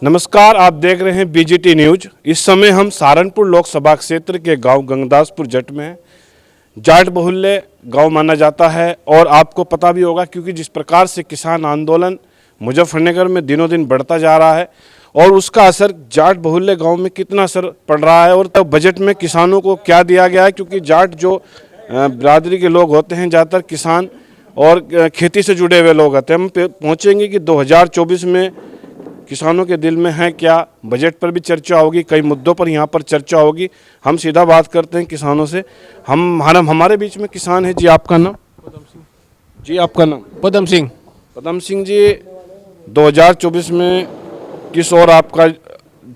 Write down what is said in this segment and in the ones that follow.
नमस्कार, आप देख रहे हैं बीजीटी न्यूज। इस समय हम सहारनपुर लोकसभा क्षेत्र के गांव गंगदासपुर जट में हैं। जाट बहुल्य गांव माना जाता है और आपको पता भी होगा क्योंकि जिस प्रकार से किसान आंदोलन मुजफ्फरनगर में दिनों दिन बढ़ता जा रहा है और उसका असर जाट बहुल्य गांव में कितना असर पड़ रहा है और तब बजट में किसानों को क्या दिया गया है, क्योंकि जाट जो बिरादरी के लोग होते हैं ज़्यादातर किसान और खेती से जुड़े हुए लोग होते हैं। हम पहुँचेंगे कि 2024 में किसानों के दिल में है क्या, बजट पर भी चर्चा होगी, कई मुद्दों पर यहाँ पर चर्चा होगी। हम सीधा बात करते हैं किसानों से। हमारे बीच में किसान है जी। आपका नाम? पदम सिंह जी। आपका नाम? पदम सिंह। पदम सिंह जी, 2024 में किस और आपका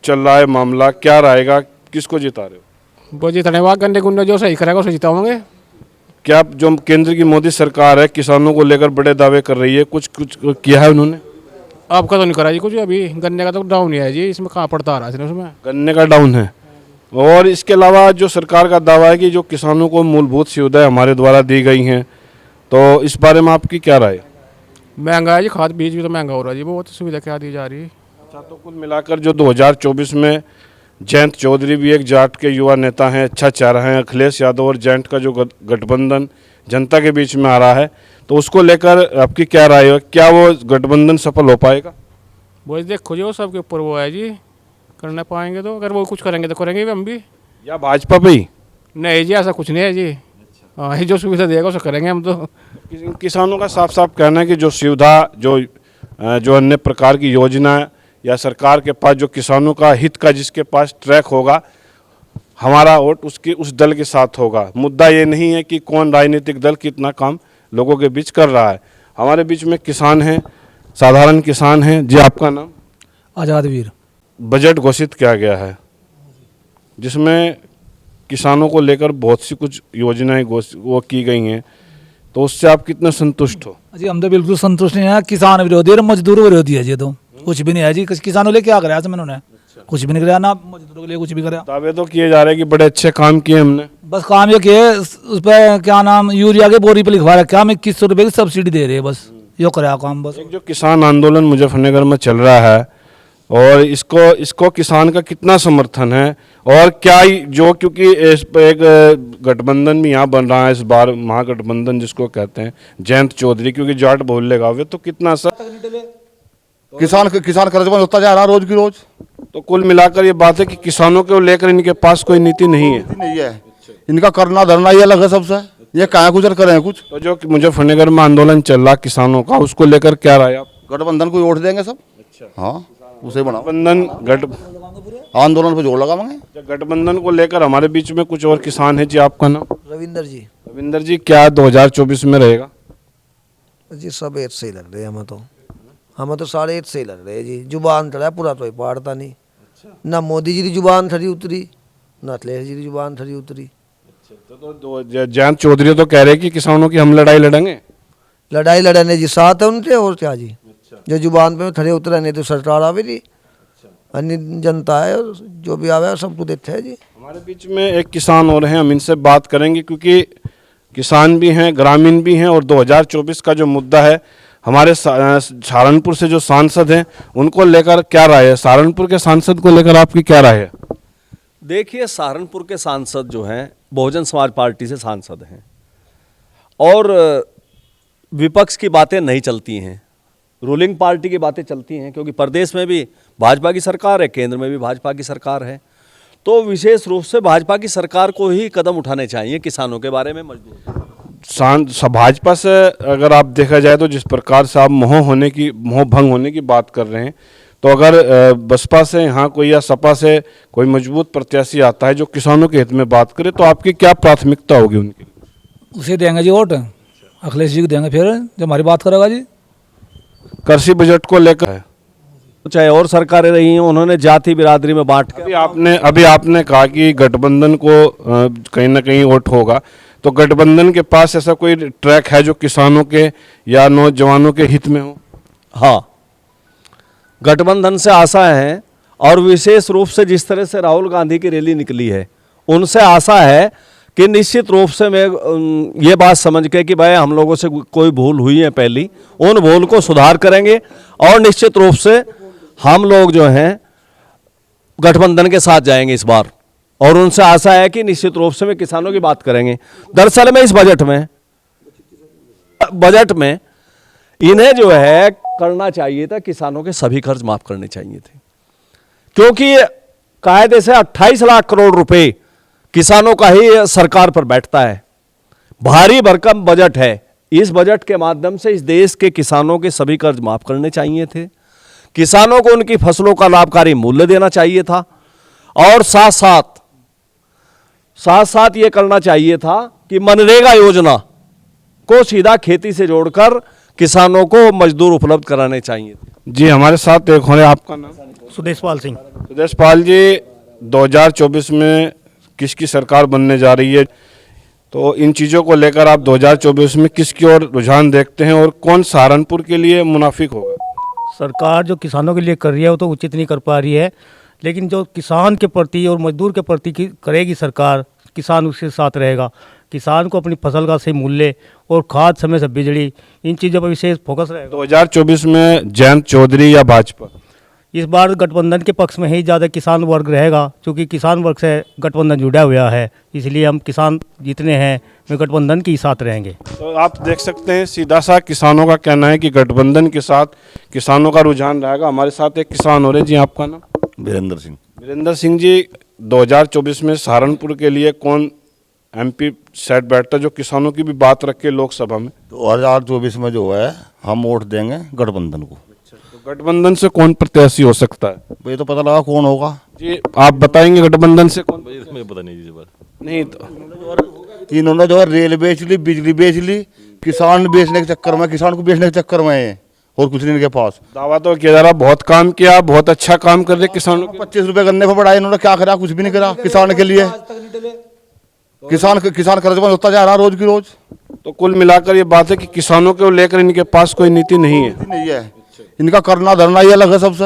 चल रहा है मामला, क्या रहेगा, किसको जिता रहे हो? वो जितने वाह गन्ने गुन्ने जो सही करेगा उसे जिताओगे। क्या जो केंद्र की मोदी सरकार है किसानों को लेकर बड़े दावे कर रही है, कुछ किया है उन्होंने? आपका तो नहीं करा जी कुछ, अभी गन्ने का तो डाउन ही है जी, इसमें कहाँ पड़ता आ रहा है उसमें। गन्ने का डाउन है। और इसके अलावा जो सरकार का दावा है कि जो किसानों को मूलभूत सुविधाएं हमारे द्वारा दी गई हैं, तो इस बारे में आपकी क्या राय है? महंगा है जी, खाद बीज भी तो महंगा हो रहा है जी, बहुत सुविधा क्या दी जा रही है। अच्छा, तो कुल मिलाकर जो 2024 में जयंत चौधरी भी एक जाट के युवा नेता हैं, अच्छा चेहरा हैं, अखिलेश यादव और जयंत का जो गठबंधन जनता के बीच में आ रहा है, तो उसको लेकर आपकी क्या राय है? क्या वो गठबंधन सफल हो पाएगा? वो देखो जी, वो सबके ऊपर वो है जी, करना पाएंगे तो, अगर वो कुछ करेंगे तो करेंगे भी हम भी। या भाजपा पे ही? नहीं जी, ऐसा कुछ नहीं है जी। हाँ, जो सुविधा देगा उसे करेंगे हम तो। किसानों का साफ साफ कहना है कि जो सुविधा, जो अन्य प्रकार की योजना या सरकार के पास जो किसानों का हित का जिसके पास ट्रैक होगा, हमारा वोट उस दल के साथ होगा। मुद्दा ये नहीं है कि कौन राजनीतिक दल कितना काम लोगों के बीच कर रहा है। हमारे बीच में किसान हैं, साधारण किसान हैं जी। आपका नाम? आज़ाद वीर। बजट घोषित किया गया है जिसमें किसानों को लेकर बहुत सी कुछ योजनाएं वो की गई हैं, तो उससे आप कितने संतुष्ट हो? जी हम तो बिल्कुल संतुष्ट नहीं है। किसान विरोधी और मजदूर विरोधी है जी, तो कुछ भी नहीं है जी। किसानों लिए क्या कराया मैंने? कुछ भी नहीं कराया ना, मजदूरों के लिए कुछ भी कराया। दावे तो किए जा रहे हैं कि बड़े अच्छे काम किए हमने। बस काम ये किए, उस पर क्या नाम, यूरिया के बोरी पे लिखवा रखा, हम 2100 रुपये की सब्सिडी दे रहे हैं, बस यो कराया काम। बस एक जो किसान आंदोलन मुजफ्फरनगर में चल रहा है और इसको किसान का कितना समर्थन है और क्या जो, क्योंकि एक गठबंधन भी यहाँ बन रहा है इस बार, महागठबंधन जिसको कहते हैं, जयंत चौधरी, क्योंकि जाट बहुल्य गाँव है, तो कितना किसान कर्जबंद होता जा रहा रोज की रोज। तो कुल मिलाकर ये बात है कि किसानों को लेकर इनके पास कोई नीति नहीं है। नहीं है, इनका करना धरना ही अलग है सबसे। ये कहाँ गुजर करें कुछ। तो जो मुजफ्फरनगर में आंदोलन चल रहा किसानों का, उसको लेकर क्या राय आप? गठबंधन को वोट देंगे सब। अच्छा, हाँ, उसे बना आंदोलन पर जोर लगाएंगे। गठबंधन को लेकर हमारे बीच में कुछ और किसान है जी। आपका नाम? रविंदर जी। रविंदर जी, क्या 2024 में रहेगा जी? सब एक से ही लग रहे हैं, हमें तो सारे एक से ही लग रहे हैं जी। जुबान चढ़ा पूरा तो पाड़ता नहीं। ना मोदी जी की जुबान थड़ी उतरी, ना अखिलेश जी की जुबान थड़ी उतरी। तो जयंत चौधरी तो कह रहे हैं कि किसानों की हम लड़ाई लड़ेंगे। लड़ाई लड़ने जी साथ है उनके, और क्या जी। जो जुबान पे थड़े उतरे नहीं तो सरकार आवे जी, अन्य जनता है, जो भी आवे सबको देते हैं जी। हमारे बीच में एक किसान और हैं, हम इनसे बात करेंगे क्योंकि किसान भी हैं, ग्रामीण भी हैं, और 2024 का जो मुद्दा है, हमारे सहारनपुर से जो सांसद हैं उनको लेकर क्या राय है? सहारनपुर के सांसद को लेकर आपकी क्या राय है? देखिए, सहारनपुर के सांसद जो हैं बहुजन समाज पार्टी से सांसद हैं और विपक्ष की बातें नहीं चलती हैं, रूलिंग पार्टी की बातें चलती हैं, क्योंकि प्रदेश में भी भाजपा की सरकार है, केंद्र में भी भाजपा की सरकार है। तो विशेष रूप से भाजपा की सरकार को ही कदम उठाने चाहिए किसानों के बारे में। मजदूर भाजपा से अगर आप देखा जाए तो जिस प्रकार से आप मोह भंग होने की बात कर रहे हैं, तो अगर बसपा से यहाँ कोई या सपा से कोई मजबूत प्रत्याशी आता है जो किसानों के हित में बात करे, तो आपकी क्या प्राथमिकता होगी उनकी? उसे देंगे जी वोट, अखिलेश जी को देंगे फिर, जो हमारी बात करेगा जी। कृषि बजट को लेकर चाहे और सरकारें रही हैं, उन्होंने जाति बिरादरी में बांट के। अभी आपने कहा कि गठबंधन को कहीं ना कहीं वोट होगा, तो गठबंधन के पास ऐसा कोई ट्रैक है जो किसानों के या नौजवानों के हित में हो? हाँ, गठबंधन से आशा है, और विशेष रूप से जिस तरह से राहुल गांधी की रैली निकली है, उनसे आशा है कि निश्चित रूप से मैं ये बात समझ के कि भाई हम लोगों से कोई भूल हुई है पहली, उन भूल को सुधार करेंगे और निश्चित रूप से हम लोग जो हैं गठबंधन के साथ जाएंगे इस बार, और उनसे आशा है कि निश्चित रूप से वे किसानों की बात करेंगे। दरअसल में इस बजट में इन्हें जो है करना चाहिए था, किसानों के सभी कर्ज माफ करने चाहिए थे, क्योंकि कायदे से 28 लाख करोड़ रुपए किसानों का ही सरकार पर बैठता है। भारी भरकम बजट है। इस बजट के माध्यम से इस देश के किसानों के सभी कर्ज माफ करने चाहिए थे, किसानों को उनकी फसलों का लाभकारी मूल्य देना चाहिए था, और साथ साथ ये करना चाहिए था कि मनरेगा योजना को सीधा खेती से जोड़कर किसानों को मजदूर उपलब्ध कराने चाहिए थे। जी, हमारे साथ एक होने, आपका नाम? सुदेशपाल सिंह। सुदेशपाल जी, 2024 में किसकी सरकार बनने जा रही है, तो इन चीज़ों को लेकर आप 2024 में किसकी ओर रुझान देखते हैं और कौन सहारनपुर के लिए मुनाफिक होगा? सरकार जो किसानों के लिए कर रही है वो तो उचित नहीं कर पा रही है, लेकिन जो किसान के प्रति और मजदूर के प्रति करेगी सरकार, किसान उसके साथ रहेगा। किसान को अपनी फसल का सही मूल्य और खाद समय से बिजली, इन चीज़ों पर विशेष फोकस रहेगा। 2024 में जयंत चौधरी या भाजपा? इस बार गठबंधन के पक्ष में ही ज़्यादा किसान वर्ग रहेगा, क्योंकि किसान वर्ग से गठबंधन जुड़ा हुआ है, इसलिए हम किसान जितने हैं वे गठबंधन के ही साथ रहेंगे। तो आप देख सकते हैं, सीधा सा किसानों का कहना है कि गठबंधन के साथ किसानों का रुझान रहेगा। हमारे साथ एक किसान हो रहे जी, आपका नाम? वीरेंद्र सिंह। वीरेंद्र सिंह जी, 2024 में सहारनपुर के लिए कौन एमपी सेट बैठता है जो किसानों की भी बात रखे लोकसभा में? 2024 में जो है हम वोट देंगे गठबंधन को। तो गठबंधन से कौन प्रत्याशी हो सकता है? ये तो पता लगा कौन होगा। जी, आप बताएंगे गठबंधन से कौन? मुझे पता नहीं जी। नहीं तो इन्होंने जो है रेल बेच ली, बिजली बेच ली, किसान बेचने के चक्कर में, किसान को बेचने के चक्कर में है, और कुछ नहीं इनके पास। दावा तो किया जा रहा, बहुत काम किया, बहुत अच्छा काम कर रहे किसानों के। 25 रुपए गन्ने पर बढ़ाए, इन्होंने क्या करा? कुछ भी नहीं करा किसान के लिए। किसान कर्जमंद होता जा रहा रोज की रोज। तो कुल मिलाकर ये बात है कि किसानों को लेकर इनके पास कोई नीति नहीं है। नहीं है, इनका करना धरना ही अलग है सबसे।